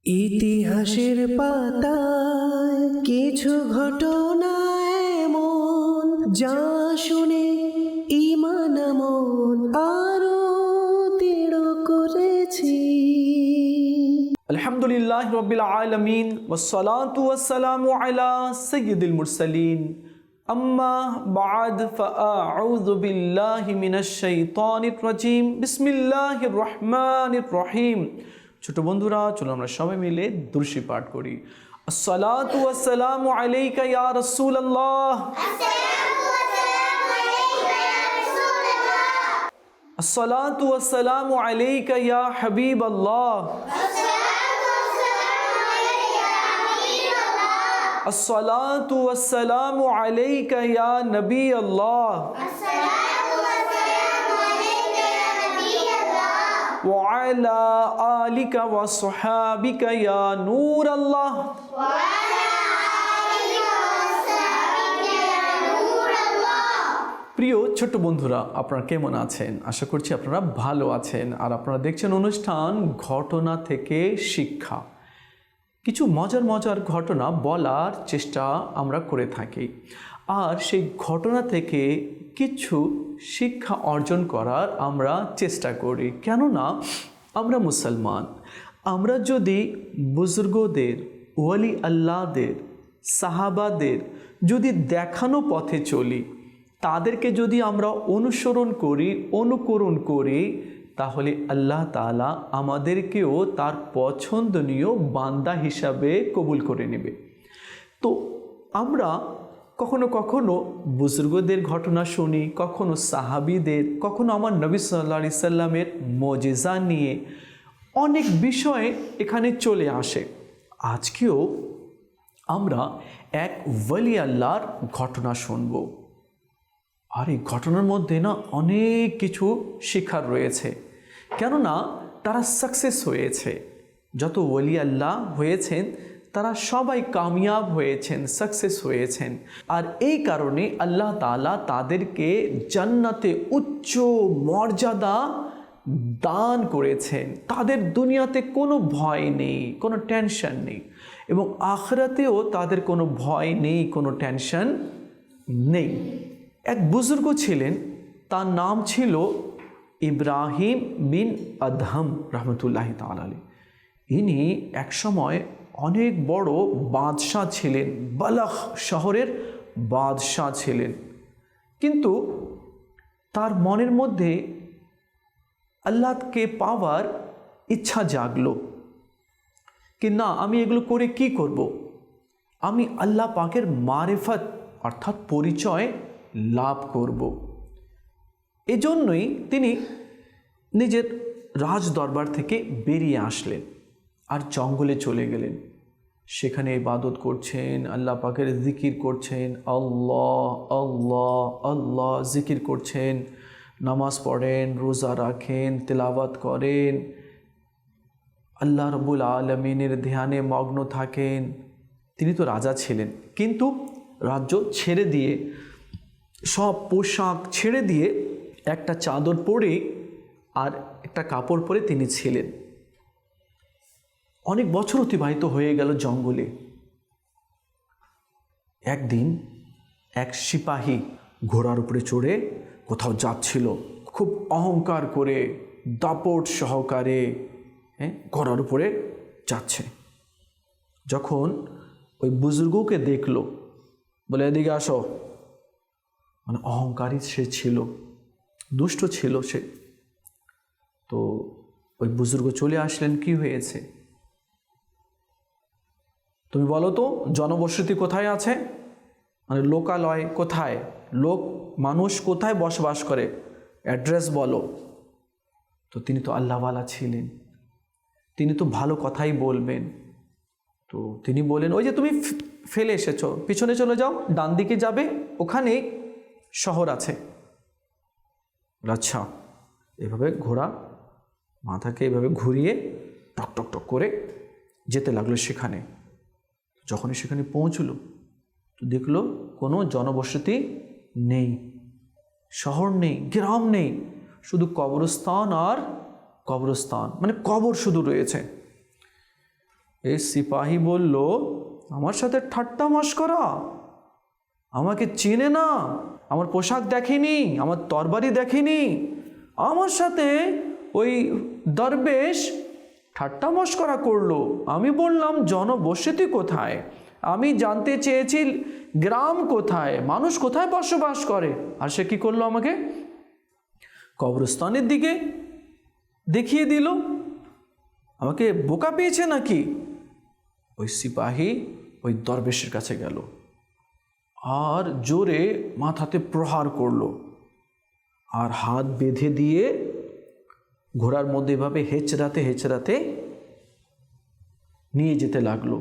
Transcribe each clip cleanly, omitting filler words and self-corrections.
ইতিহাসের পাতায় কিছু ঘটনা এমন যা শুনে ঈমান আমল আরো দৃঢ় করেছি। আলহামদুলিল্লাহ রাব্বিল আলামিন ওয়াসসালাতু ওয়াসসালামু আলা সাইয়্যিদিল মুরসালিন আম্মা বা'দ ফাআউযু বিল্লাহি মিনাশ শাইতানির রাজীম বিসমিল্লাহির রহমানির রহিম। ছোট বন্ধুরা, চলো আমরা সবাই মিলে দুরূদ পাঠ করি। আসসালাতু ওয়াসসালামু আলাইকা ইয়া রাসূলুল্লাহ, আসসালাতু ওয়াসসালামু আলাইকা ইয়া হাবিবাল্লাহ, अस्सलातु वस्सलामु अलैका या नबी अल्लाह, व अला आलिका व सहाबिका या नूर अल्लाह। প্রিয় ছোট বন্ধুরা, আপনারা কেমন আছেন? আশা করছি আপনারা ভালো আছেন। আর আপনারা দেখছেন অনুষ্ঠান ঘটনা থেকে শিক্ষা। কিছু মজার মজার ঘটনা বলার চেষ্টা আমরা করে থাকি, আর সেই ঘটনা থেকে কিছু শিক্ষা অর্জন করার আমরা চেষ্টা করি। কেননা আমরা মুসলমান। আমরা যদি বুজুর্গদের, ওয়ালি আল্লাহদের, সাহাবাদের যদি দেখানো পথে চলি, তাদেরকে যদি আমরা অনুসরণ করি, অনুকরণ করি, তাহলে আল্লাহ তাআলা আমাদেরকেও তার পছন্দনীয় বান্দা হিসাবে কবুল করে নেবে। তো আমরা কখনো কখনো বুজুর্গদের ঘটনা শুনি, কখনো সাহাবীদের, কখনো আমার নবী সাল্লাল্লাহু আলাইহি সাল্লামের মুজিজা নিয়ে অনেক বিষয় এখানে চলে আসে। আজকেও আমরা এক ওয়ালি আল্লাহর ঘটনা শুনব। আর এই ঘটনার মধ্যে না অনেক কিছু শেখার রয়েছে, কেননা তারা সাকসেস হয়েছে। যত ওয়ালি আল্লাহ হয়েছেন তারা সবাই কামিয়াব হয়েছেন, সাকসেস হয়েছেন। আর এই কারণে আল্লাহ তাআলা তাদেরকে জান্নাতে উচ্চ মর্যাদা দান করেছেন। তাদের দুনিয়াতে কোনো ভয় নেই, কোনো টেনশন নেই, এবং আখিরাতেও তাদের কোনো ভয় নেই, কোনো টেনশন নেই। এক বুজুর্গ ছিলেন, তার নাম ছিল ইব্রাহিম বিন আদহাম রহমতুল্লাহি তাআলা আলাইহি। ইনি একসময় অনেক বড় বাদশাহ ছিলেন, বালাখ শহরের বাদশাহ ছিলেন। কিন্তু তার মনের মধ্যে আল্লাহকে পাওয়ার ইচ্ছা জাগলো কি না, আমি এগুলো করে কি করব? আমি আল্লাহ পাকের মারিফত অর্থাৎ পরিচয় লাভ করব। এজন্যই তিনি নিজের রাজ দরবার থেকে বেরিয়ে আসলেন আর জঙ্গলে চলে গেলেন। সেখানে ইবাদত করছেন, আল্লাহ পাকের জিকির করছেন, আল্লাহ আল্লাহ আল্লাহ জিকির করছেন, নামাজ পড়েন, রোজা রাখেন, তেলাওয়াত করেন, আল্লাহ রাব্বুল আলামিনের ধ্যানে মগ্ন থাকেন। তিনি তো রাজা ছিলেন, কিন্তু রাজ্য ছেড়ে দিয়ে, সব পোশাক ছেড়ে দিয়ে একটা চাদর পরে আর একটা কাপড় পরে তিনি ছিলেন। অনেক বছর অতিবাহিত হয়ে গেল জঙ্গলে। একদিন এক সিপাহী ঘোড়ার উপরে চড়ে কোথাও যাচ্ছিল, খুব অহংকার করে, দাপট সহকারে ঘোড়ার উপরে যাচ্ছে। যখন ওই বুজুর্গকে দেখলো, বলে এদিকে আসো, মানে অহংকারী সে ছিল, দুষ্ট ছিল সে। তো ওই বুজুর্গ চলে আসলেন, কি হয়েছে তুমি বলো তো, জনবসতি কোথায় আছে, মানে লোকালয় কোথায়, মানুষ কোথায় বসবাস করে, অ্যাড্রেস বলো। তো তিনি তো আল্লাহওয়ালা ছিলেন, তিনি তো ভালো কথাই বলবেন। তো তিনি বলেন, ওই যে তুমি ফেলে এসেছো, পিছনে চলে যাও, ডান দিকে যাবে, ওখানে শহর আছে। আচ্ছা, এভাবে ঘোড়া মাথাকে এভাবে ঘুরিয়ে টক টক টক করে যেতে লাগলো সেখানে। যখনই সেখানে পৌঁছলো তো দেখলো কোনো জনবসতি নেই, শহর নেই, গ্রাম নেই, শুধু কবরস্থান আর কবরস্থান, মানে কবর শুধু রয়েছে। এই সিপাহী বলল, আমার সাথে ঠাট্টা মশকরা, আমাকে চেনে না, আমার পোশাক দেখেনি, আমার তরবারি দেখেনি, আমার সাথে ওই দরবেশ ঠাট্টা মশকরা করলো। আমি বললাম জনবসতি কোথায়, আমি জানতে চেয়েছি গ্রাম কোথায়, মানুষ কোথায় বসবাস করে, আর সে কী করলো, আমাকে কবরস্থানের দিকে দেখিয়ে দিল। আমাকে বোকা পেয়েছে নাকি? ওই সিপাহী ওই দরবেশের কাছে গেল আর জোরে মাথাতে প্রহার করলো, আর হাত বেঁধে দিয়ে ঘোড়ার মধ্যে এভাবে হেঁচড়াতে হেঁচড়াতে নিয়ে যেতে লাগলো।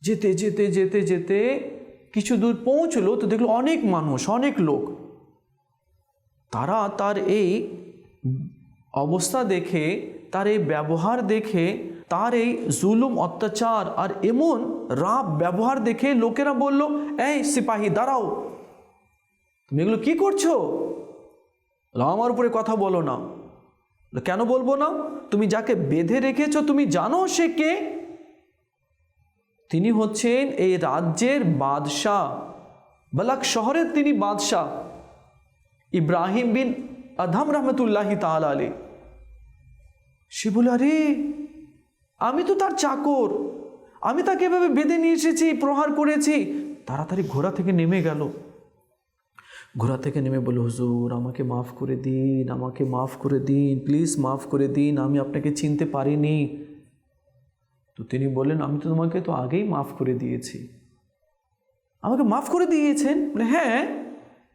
যেতে যেতে যেতে যেতে কিছু দূর পৌঁছলো তো দেখলো অনেক মানুষ, অনেক লোক। তারা তার এই অবস্থা দেখে, তার এই ব্যবহার দেখে, তার এই জুলুম অত্যাচার আর এমন রাব ব্যবহার দেখে লোকেরা বলল, এই সিপাহী দাঁড়াও, তুমি এগুলো কি করছো? আমার উপরে কথা বলো না। কেন বলবো না? তুমি যাকে বেঁধে রেখেছো তুমি জানো সে কে? তিনি হচ্ছেন এই রাজ্যের বাদশাহ, বালাক শহরের তিনি বাদশাহ, ইব্রাহিম বিন আদহাম রহমতুল্লাহি তাআলা আলাইহি। সে বলে, আরে আমি তো তার চাকর, আমি তাকে এভাবে বেঁধে নিয়ে এসেছি, প্রহার করেছি। তাড়াতাড়ি ঘোড়া থেকে নেমে গেল। ঘোড়া থেকে নেমে বলল, হুজুর আমাকে মাফ করে দিন, আমাকে মাফ করে দিন, প্লিজ মাফ করে দিন, আমি আপনাকে চিনতে পারিনি। তো তিনি বললেন, আমি তো তোমাকে তো আগেই মাফ করে দিয়েছি। আমাকে মাফ করে দিয়েছেন? বলে, হ্যাঁ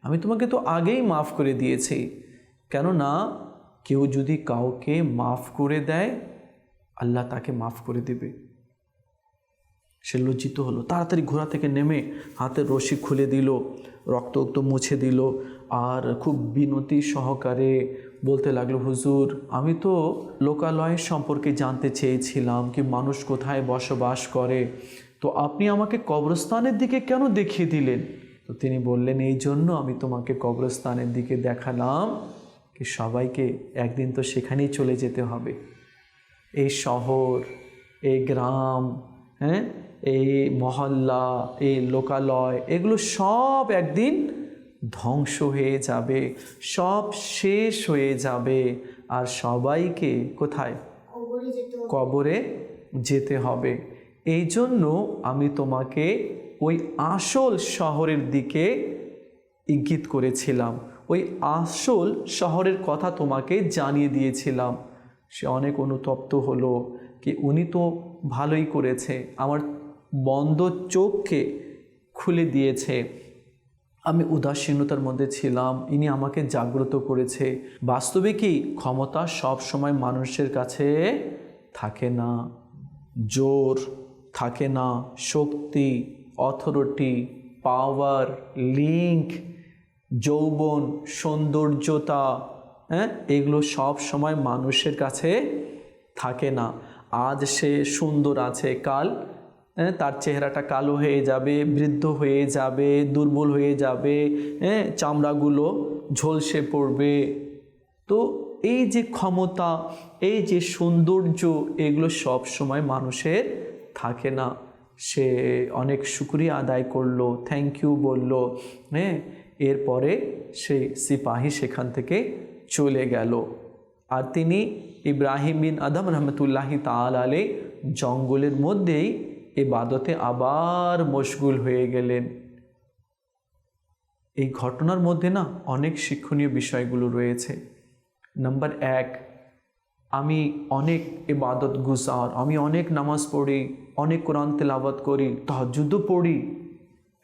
আমি তোমাকে তো আগেই মাফ করে দিয়েছি। কেননা কেউ যদি কাউকে মাফ করে দেয় আল্লাহ তাকে মাফ করে দেবে। সে লজ্জিত হলো, তাড়াতাড়ি ঘোড়া থেকে নেমে হাতের রশি খুলে দিল, রক্ত মুছে দিল, আর খুব বিনতি সহকারে বলতে লাগলো, হুজুর আমি তো লোকালয় সম্পর্কে জানতে চেয়েছিলাম কি মানুষ কোথায় বসবাস করে, তো আপনি আমাকে কবরস্থানের দিকে কেন দেখিয়ে দিলেন? তো তিনি বললেন, এই জন্য আমি তোমাকে কবরস্থানের দিকে দেখালাম কি সবাইকে একদিন তো সেখানেই চলে যেতে হবে। এই শহর, এই গ্রাম, হ্যাঁ, এই মহল্লা, এই লোকালয়, এগুলো সব একদিন ধ্বংস হয়ে যাবে, সব শেষ হয়ে যাবে, আর সবাইকে কোথায়? কবরে যেতে হবে। এই জন্য আমি তোমাকে ওই আসল শহরের দিকে ইঙ্গিত করেছিলাম, ওই আসল শহরের কথা তোমাকে জানিয়ে দিয়েছিলাম। সে অনেক অনুতপ্ত হলো কি উনি তো ভালোই করেছে, আমার বন্ধ চোখকে খুলে দিয়েছে। আমি উদাসীনতার মধ্যে ছিলাম, ইনি আমাকে জাগ্রত করেছে। বাস্তবে কি ক্ষমতা সব সময় মানুষের কাছে থাকে না, জোর থাকে না, শক্তি, অথরিটি, পাওয়ার, লিঙ্ক, যৌবন, সৌন্দর্যতা, হ্যাঁ, এগুলো সব সময় মানুষের কাছে থাকে না। আজ সে সুন্দর আছে, কাল তার চেহারাটা কালো হয়ে যাবে, বৃদ্ধ হয়ে যাবে, দুর্বল হয়ে যাবে, চামড়াগুলো ঝলসে পড়বে। তো এই যে ক্ষমতা, এই যে সৌন্দর্য, এগুলো সব সময় মানুষের থাকে না। সে অনেক শুকরিয়া আদায় করলো, থ্যাংক ইউ বলল, এরপরে সেই সিপাহী সেখান থেকে চলে গেল। আর তিনি ইব্রাহিম বিন আদহাম রহমতুল্লাহি তাআলা আলাইহি জঙ্গলের মধ্যেই ইবাদতে আবার মশগুল হয়ে গেলেন। এই ঘটনার মধ্যে না অনেক শিক্ষণীয় বিষয়গুলো রয়েছে। নাম্বার 1, আমি অনেক ইবাদত গুজার, আমি অনেক নামাজ পড়ি, অনেক কোরআন তেলাওয়াত করি, তাহাজ্জুদও পড়ি,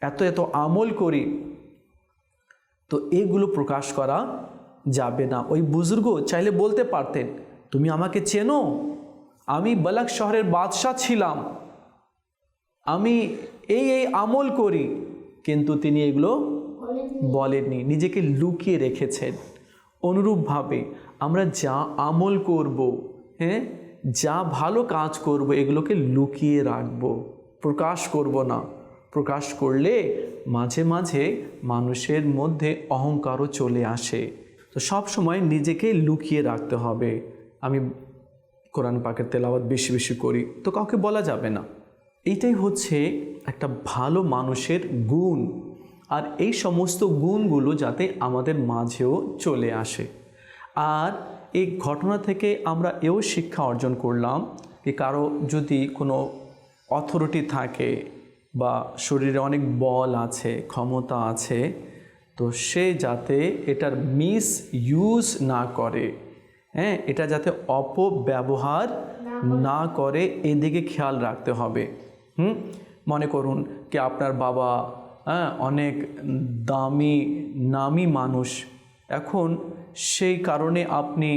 এত এত আমল করি, তো এগুলো প্রকাশ করা যাবে না। ওই বুজুর্গ চাইলে বলতে পারতেন, তুমি আমাকে চেনো, আমি বালাক শহরের বাদশাহ ছিলাম, আমি এই এই আমল করি, কিন্তু তিনি এগুলো বলেননি, নিজেকে লুকিয়ে রেখেছেন। অনুরূপভাবে আমরা যা আমল করব, যা ভালো কাজ করব, এগুলোকে লুকিয়ে রাখব, প্রকাশ করব না। প্রকাশ করলে মাঝে মাঝে মানুষের মধ্যে অহংকারও চলে আসে। তো সব সময় নিজেকে লুকিয়ে রাখতে হবে। আমি কোরআন পাকের তেলাওয়াত বেশি বেশি করি, তো কাউকে বলা যাবে না। এইটাই হচ্ছে একটা ভালো মানুষের গুণ। আর এই সমস্ত গুণগুলো যাতে আমাদের মাঝেও চলে আসে। আর এই ঘটনা থেকে আমরা এও শিক্ষা অর্জন করলাম যে কারো যদি কোনো অথরিটি থাকে বা শরীরে অনেক বল আছে, ক্ষমতা আছে, তো সে যাতে এটার মিস ইউজ না করে, হ্যাঁ, এটা যাতে অপব্যবহার না করে, এদিকে খেয়াল রাখতে হবে। মনে করুন কি আপনার বাবা অনেক নামি মানুষ, এখন সেই কারণে আপনি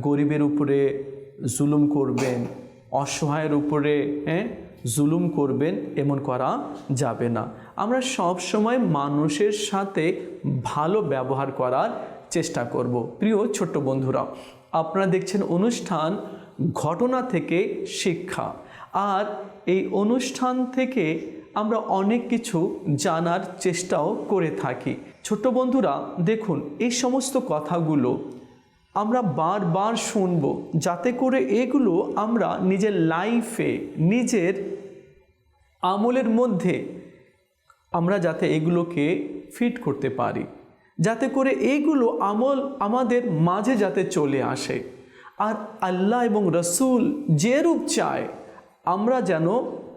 গরিবের উপরে জুলুম করবেন, অসহায়ের উপরে জুলুম করবেন, এমন করা যাবে না। আমরা সব সময় মানুষের সাথে ভালো ব্যবহার করার চেষ্টা করব। প্রিয় ছোট্ট বন্ধুরা, আপনারা দেখছেন অনুষ্ঠান ঘটনা থেকে শিক্ষা। আর এই অনুষ্ঠান থেকে আমরা অনেক কিছু জানার চেষ্টাও করে থাকি। ছোট্ট বন্ধুরা দেখুন, এই সমস্ত কথাগুলো আমরা বারবার শুনব, যাতে করে এগুলো আমরা নিজের লাইফে, নিজের আমলের মধ্যে আমরা যাতে এগুলোকে ফিট করতে পারি, যাতে করে এইগুলো আমল আমাদের মাঝে যাতে চলে আসে। আর আল্লাহ এবং রসুল যেরূপ চায় আমরা যেন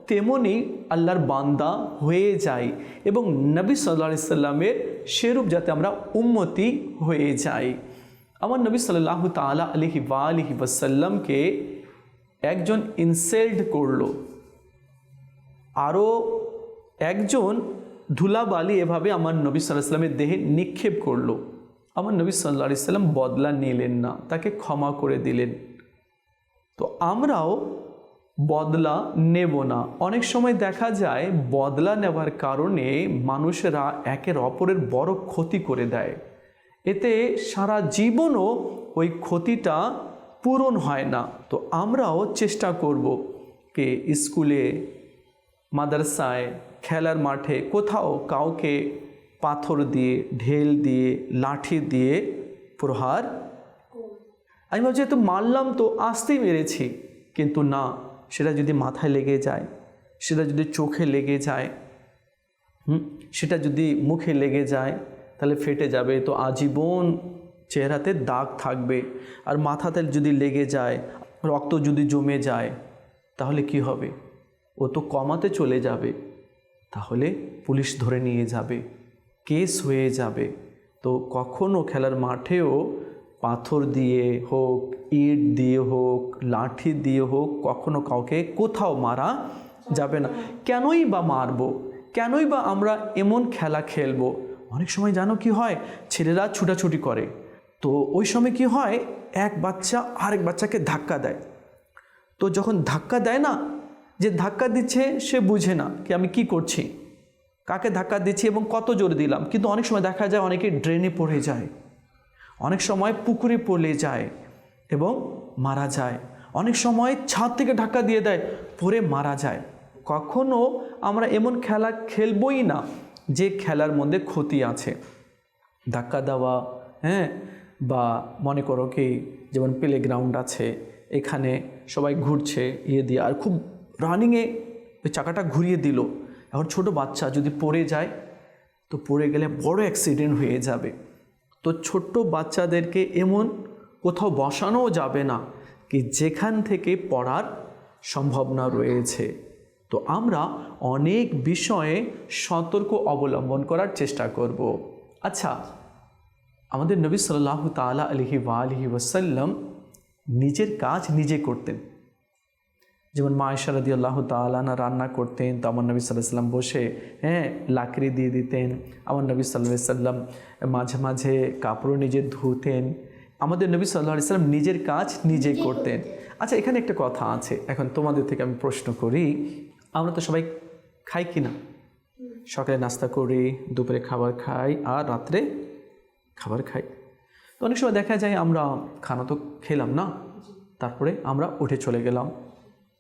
তেমনি আল্লাহর বান্দা হয়ে যাই, এবং নবী সাল্লাল্লাহু আলাইহি সাল্লামের সেরূপ যাতে আমরা উম্মতি হয়ে যাই। আমার নবী সাল্লাল্লাহু তাআলা আলাইহি ওয়াসাল্লামকে একজন ইনসাল্ট করলো, আরও একজন ধুলাবালি এভাবে আমার নবী সাল্লাল্লাহু আলাইহি সাল্লামের দেহে নিক্ষেপ করলো। আমার নবী সাল্লাল্লাহু আলাইহি সাল্লাম বদলা নিলেন না, তাকে ক্ষমা করে দিলেন। তো আমরাও বদলা নেব না। অনেক সময় দেখা যায় বদলা নেওয়ার কারণে মানুষেরা একের অপরের বড় ক্ষতি করে দেয়, এতে সারা জীবনও ওই ক্ষতিটা পূরণ হয় না। তো আমরাও চেষ্টা করব যে স্কুলে, মাদ্রাসায়, খেলার মাঠে কোথাও কাউকে পাথর দিয়ে, ঢেল দিয়ে, লাঠি দিয়ে প্রহার, আমি ভাবছি তো মারলাম, তো আসতেই মেরেছি, কিন্তু না, সেটা যদি মাথায় লেগে যায়, সেটা যদি চোখে লেগে যায়, সেটা যদি মুখে লেগে যায়, তাহলে ফেটে যাবে, তো আজীবন চেহারাতে দাগ থাকবে। আর মাথাতে যদি লেগে যায়, রক্ত যদি জমে যায়, তাহলে কি হবে? ও তো কমাতে চলে যাবে, তাহলে পুলিশ ধরে নিয়ে যাবে, কেস হয়ে যাবে। তো কখনো খেলার মাঠেও পাথর দিয়ে হোক, ইট দিয়ে হোক, লাঠি দিয়ে হোক, কখনো কাউকে কোথাও মারা যাবে না। কেনই বা মারবো? কেনই বা আমরা এমন খেলা খেলবো? অনেক সময় জানো কি হয়, ছেলেরা ছুটাছুটি করে, তো ওই সময় কি হয়, এক বাচ্চা আরেক বাচ্চাকে ধাক্কা দেয়। তো যখন ধাক্কা দেয় না, যে ধাক্কা দিচ্ছে সে বুঝে না কি আমি কি করছি, কাকে ধাক্কা দিচ্ছি এবং কত জোরে দিলাম। কিন্তু অনেক সময় দেখা যায় অনেকে ড্রেনে পড়ে যায়, অনেক সময় পুকুরে পড়ে যায় এবং মারা যায়, অনেক সময় ছাদ থেকে ধাক্কা দিয়ে দেয়, পড়ে মারা যায়। কখনো আমরা এমন খেলা খেলবই না যে খেলার মধ্যে ক্ষতি আছে। ধাক্কা দেওয়া, বা মনে করো কি যেমন প্লে গ্রাউন্ড আছে, এখানে সবাই ঘুরছে দিয়ে, আর খুব রানিংয়ে ওই চাকাটা ঘুরিয়ে দিল, এখন ছোট বাচ্চা যদি পড়ে যায়, তো পড়ে গেলে বড় অ্যাক্সিডেন্ট হয়ে যাবে। তো ছোট্ট বাচ্চাদেরকে এমন কোথাও বসানোও যাবে না কি যেখান থেকে পড়ার সম্ভাবনা রয়েছে। তো আমরা অনেক বিষয়ে সতর্ক অবলম্বন করার চেষ্টা করব। আচ্ছা, আমাদের নবী সাল্লাল্লাহু তাআলা আলাইহি ওয়াসাল্লাম নিজের কাজ নিজে করতেন। যেমন মা আয়েশা রাদিয়াল্লাহু তাআলা আনহা রান্না করতেন, তো আমার নবী সাল্লাল্লাহু আলাইহি ওয়াসাল্লাম বসে লাকড়ি দিয়ে দিতেন। আমার নবী সাল্লাল্লাহু আলাইহি ওয়াসাল্লাম মাঝে মাঝে কাপড়ও নিজে ধুতেন। আমাদের নবী সাল্লাল্লাহু আলাইহি ওয়াসাল্লাম নিজের কাজ নিজে করতেন। আচ্ছা, এখানে একটা কথা আছে, এখন তোমাদের থেকে আমি প্রশ্ন করি, আমরা তো সবাই খাই কি না? সকালে নাস্তা করি, দুপুরে খাবার খাই, আর রাত্রে খাবার খাই। তো অনেক সময় দেখা যায় আমরা খানা তো খেলাম না, তারপরে আমরা উঠে চলে গেলাম,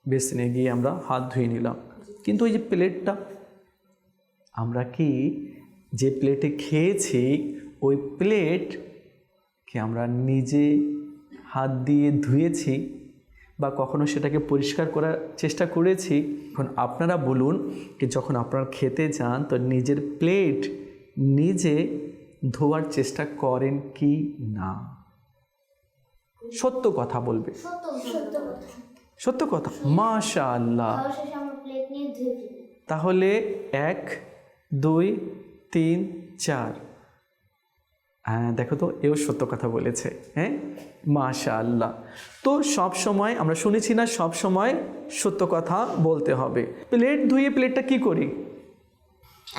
বেসিনে গিয়ে আমরা হাত ধুয়ে নিলাম, কিন্তু ওই যে প্লেটটা, আমরা কি যে প্লেটে খেয়েছি ওই প্লেট কি আমরা নিজে হাত দিয়ে ধুয়েছি, বা কখনো সেটাকে পরিষ্কার করার চেষ্টা করেছি? এখন আপনারা বলুন যে যখন আপনারা খেতে যান তো নিজের প্লেট নিজে ধোয়ার চেষ্টা করেন কি না? সত্য কথা বলবে, সত্য কথা। মাশাআল্লাহ। তাহলে 1 2 3 4, হ্যাঁ দেখো তো এও সত্য কথা বলেছে। হ্যাঁ, মাশাআল্লাহ। তো সব সময় আমরা শুনেছি না, সব সময় সত্য কথা বলতে হবে। প্লেট ধুয়ে প্লেটটা কি করি?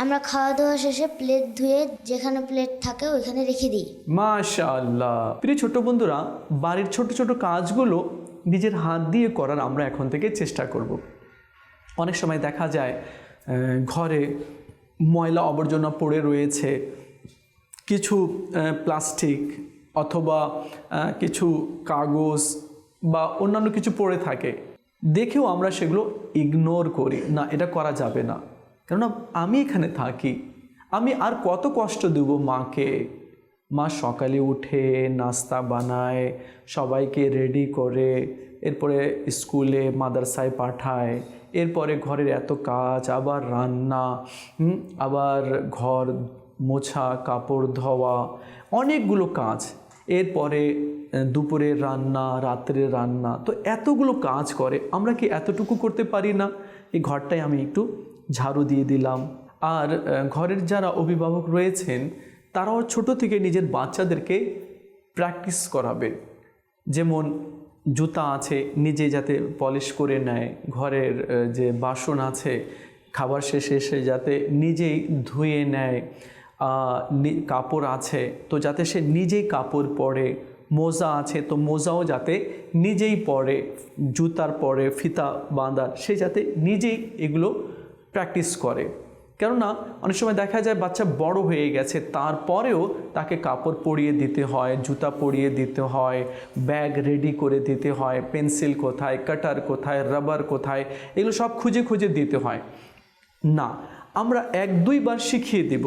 আমরা খাওয়া দাওয়া শেষে প্লেট ধুয়ে যেখানে প্লেট থাকে ওইখানে রেখে দিই। মাশাআল্লাহ। প্রিয় ছোট বন্ধুরা, বাড়ির ছোট ছোট কাজগুলো নিজের হাত দিয়ে করার আমরা এখন থেকে চেষ্টা করব। অনেক সময় দেখা যায় ঘরে ময়লা আবর্জনা পড়ে রয়েছে, কিছু প্লাস্টিক অথবা কিছু কাগজ বা অন্যান্য কিছু পড়ে থাকে, দেখেও আমরা সেগুলো ইগনোর করি, না এটা করা যাবে না, কেননা আমি এখানে থাকি, আমি আর কত কষ্ট দেব মাকে। মা সকালে উঠে নাস্তা বানায়, সবাইকে রেডি করে, এরপরে স্কুলে মাদ্রাসায় পাঠায়, এরপরে ঘরের এত কাজ, আবার রান্না, আবার ঘর মোছা, কাপড় ধোয়া, অনেকগুলো কাজ, এরপরে দুপুরের রান্না, রাত্রের রান্না, তো এতগুলো কাজ করে, আমরা কি এতটুকু করতে পারি না? এই ঘরটায় আমি একটু ঝাড়ু দিয়ে দিলাম। আর ঘরের যারা অভিভাবক রয়েছেন তারাও ছোট থেকে নিজের বাচ্চাদেরকে প্র্যাকটিস করাবে, যেমন জুতা আছে নিজে যাতে পলিশ করে নেয়, ঘরের যে বাসন আছে খাবার শেষে সে যাতে নিজেই ধুয়ে নেয়, কাপড় আছে তো যাতে সে নিজেই কাপড় পরে, মোজা আছে তো মোজাও যাতে নিজেই পরে, জুতার পরে ফিতা বাঁধার সে যাতে নিজেই এগুলো প্র্যাকটিস করে। কেননা অনেক সময় দেখা যায় বাচ্চা বড় হয়ে গেছে, তারপরেও তাকে কাপড় পরিয়ে দিতে হয়, জুতা পরিয়ে দিতে হয়, ব্যাগ রেডি করে দিতে হয়, পেন্সিল কোথায়, কাটার কোথায়, রাবার কোথায়, এগুলো সব খুঁজে খুঁজে দিতে হয় না। আমরা 1-2 বার শিখিয়ে দিব,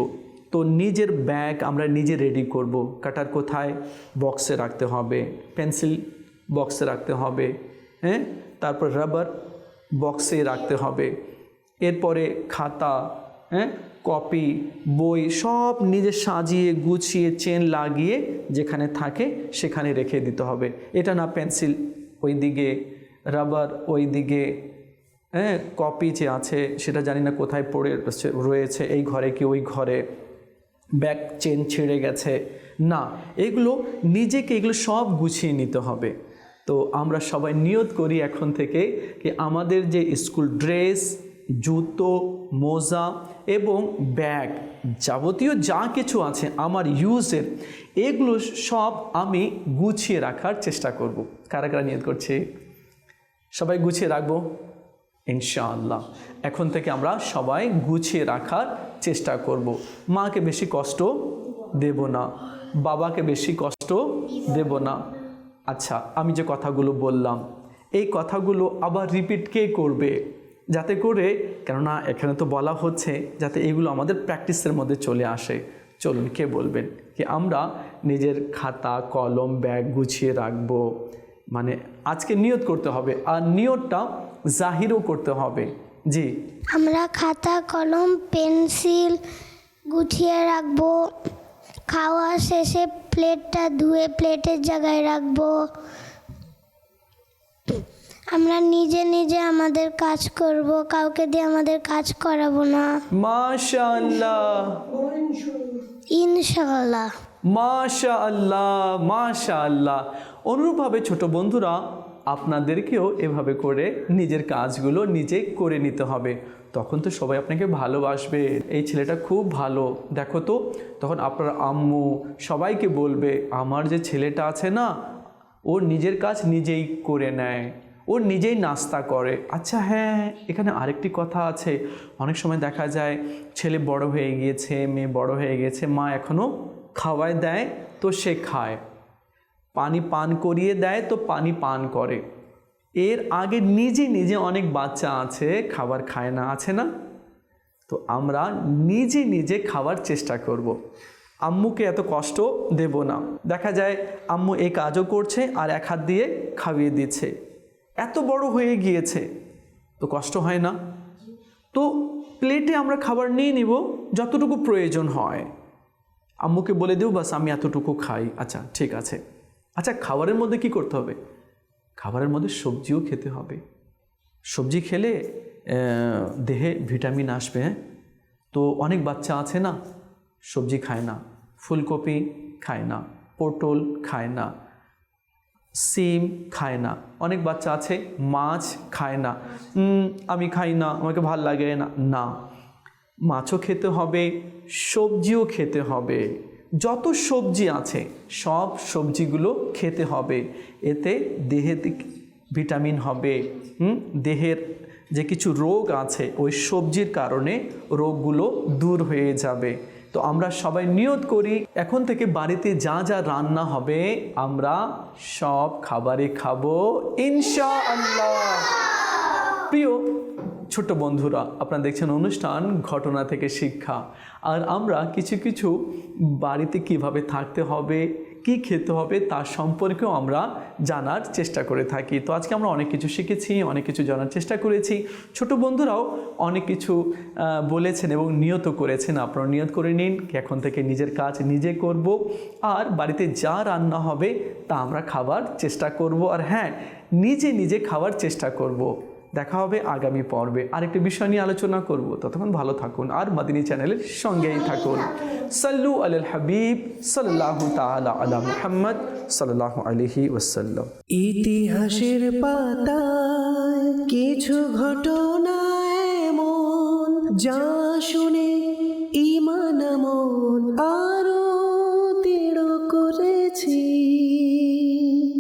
তো নিজের ব্যাগ আমরা নিজে রেডি করব। কাটার কোথায়, বক্সে রাখতে হবে, পেন্সিল বক্সে রাখতে হবে, হ্যাঁ, তারপর রাবার বক্সে রাখতে হবে, এরপরে খাতা, হ্যাঁ, কপি, বই সব নিজে সাজিয়ে গুছিয়ে চেন লাগিয়ে যেখানে থাকে সেখানে রেখে দিতে হবে। এটা না পেন্সিল ওই দিকে, রাবার ওই দিকে, হ্যাঁ, কপি যে আছে সেটা জানি না কোথায় পড়ে রয়েছে, এই ঘরে কি ওই ঘরে, ব্যাগ চেন ছিঁড়ে গেছে, না, এগুলো নিজেকে এগুলো সব গুছিয়ে নিতে হবে। তো আমরা সবাই নিয়ত করি এখন থেকে কি আমাদের যে স্কুল ড্রেস, জুতো, মোজা এবং ব্যাগ যাবতীয় যা কিছু আছে আমার ইউজের, এগুলো সব আমি গুছিয়ে রাখার চেষ্টা করব। কারা কারা নিয়ত করছে? সবাই গুছিয়ে রাখবো ইনশাআল্লাহ। এখন থেকে আমরা সবাই গুছিয়ে রাখার চেষ্টা করব। মাকে বেশি কষ্ট দেব না, বাবাকে বেশি কষ্ট দেব না। আচ্ছা, আমি যে কথাগুলো বললাম এই কথাগুলো আবার রিপিট কে করবে? যাতে করে, কেননা এখানে তো বলা হচ্ছে যাতে এগুলো আমাদের প্র্যাকটিসের মধ্যে চলে আসে। চলুন, কে বলবেন কি আমরা নিজের খাতা, কলম, ব্যাগ গুছিয়ে রাখবো? মানে আজকে নিয়ত করতে হবে, আর নিয়তটা জাহিরও করতে হবে। জি, আমরা খাতা, কলম, পেন্সিল গুছিয়ে রাখবো। খাওয়া শেষে প্লেটটা ধুয়ে প্লেটের জায়গায় রাখবো। আমরা নিজে নিজে আমাদের কাজ করব, কাউকে দিয়ে আমাদের কাজ করাবো না। মাশাআল্লাহ, ইনশাআল্লাহ, মাশাআল্লাহ, মাশাআল্লাহ। অনুরূপভাবে ছোট বন্ধুরা, আপনাদেরকেও এভাবে করে নিজের কাজগুলো নিজে করে নিতে হবে। তখন তো সবাই আপনাকে ভালোবাসবে, এই ছেলেটা খুব ভালো, দেখো তো। তখন আপনার আম্মু সবাইকে বলবে আমার যে ছেলেটা আছে না, ও নিজের কাজ নিজেই করে নেয়, ও নিজেই নাস্তা করে। আচ্ছা হ্যাঁ, এখানে আরেকটি কথা আছে, অনেক সময় দেখা যায় ছেলে বড় হয়ে গিয়েছে, মেয়ে বড় হয়ে গেছে, মা এখনও খাওয়ায় দেয় তো সে খায়, পানি পান করিয়ে দেয় তো পানি পান করে। এর আগে নিজে নিজে অনেক বাচ্চা আছে খাবার খায় না, আছে না? তো আমরা নিজে নিজে খাওয়ার চেষ্টা করব। আম্মুকে এত কষ্ট দেব না। দেখা যায় আম্মু এই কাজও করছে আর এক হাত দিয়ে খাইয়ে দিচ্ছে, এত বড় হয়ে গিয়েছে, তো কষ্ট হয় না? তো প্লেটে আমরা খাবার নিয়ে নিব যতটুকু প্রয়োজন হয়, আম্মুকে বলে দেব বাস আমি এতটুকু খাই, আচ্ছা ঠিক আছে। আচ্ছা, খাবারের মধ্যে কি করতে হবে? খাবারের মধ্যে সবজিও খেতে হবে। সবজি খেলে দেহে ভিটামিন আসবে। তো অনেক বাচ্চা আছে না, সবজি খায় না, ফুলকপি খায় না, পটল খায় না, সিম খায় না, অনেক বাচ্চা আছে মাছ খায় না, আমি খাই না, আমাকে ভাল লাগে না। না, মাছও খেতে হবে, সবজিও খেতে হবে। যত সবজি আছে সব সবজিগুলো খেতে হবে, এতে দেহে ভিটামিন হবে। দেহের যে কিছু রোগ আছে ওই সবজির কারণে রোগগুলো দূর হয়ে যাবে। তো আমরা সবাই নিয়ত করি এখন থেকে বাড়িতে যা যা রান্না হবে আমরা সব খাবারই খাবো ইনশাআল্লাহ। প্রিয় ছোট বন্ধুরা, আপনারা দেখছেন অনুষ্ঠান ঘটনা থেকে শিক্ষা। আর আমরা কিছু কিছু বাড়িতে কিভাবে থাকতে হবে, কি খেতে হবে তার সম্পর্কেও আমরা জানার চেষ্টা করে থাকি। তো আজকে আমরা অনেক কিছু শিখেছি, অনেক কিছু জানার চেষ্টা করেছি। ছোট বন্ধুরাও অনেক কিছু বলেছেন এবং নিয়ত করেছেন। আপনারা নিয়ত করে নিন এখন থেকে নিজের কাজ নিজে করব, আর বাড়িতে যা রান্না হবে তা আমরা খাবার চেষ্টা করব। আর হ্যাঁ, নিজে নিজে খাওয়ার চেষ্টা করব। দেখা হবে আগামী পর্বে আরেকটি বিষয় নিয়ে আলোচনা করব। ততক্ষণ ভালো থাকুন আর মাদিনী চ্যানেলের সঙ্গেই থাকুন। সাল্লু আলাল হাবিব সাল্লাল্লাহু তাআলা আলা মুহাম্মদ সাল্লাল্লাহু আলাইহি ওয়াসাল্লাম। ইতিহাসের পাতায় কিছু ঘটনা এমন যা শুনে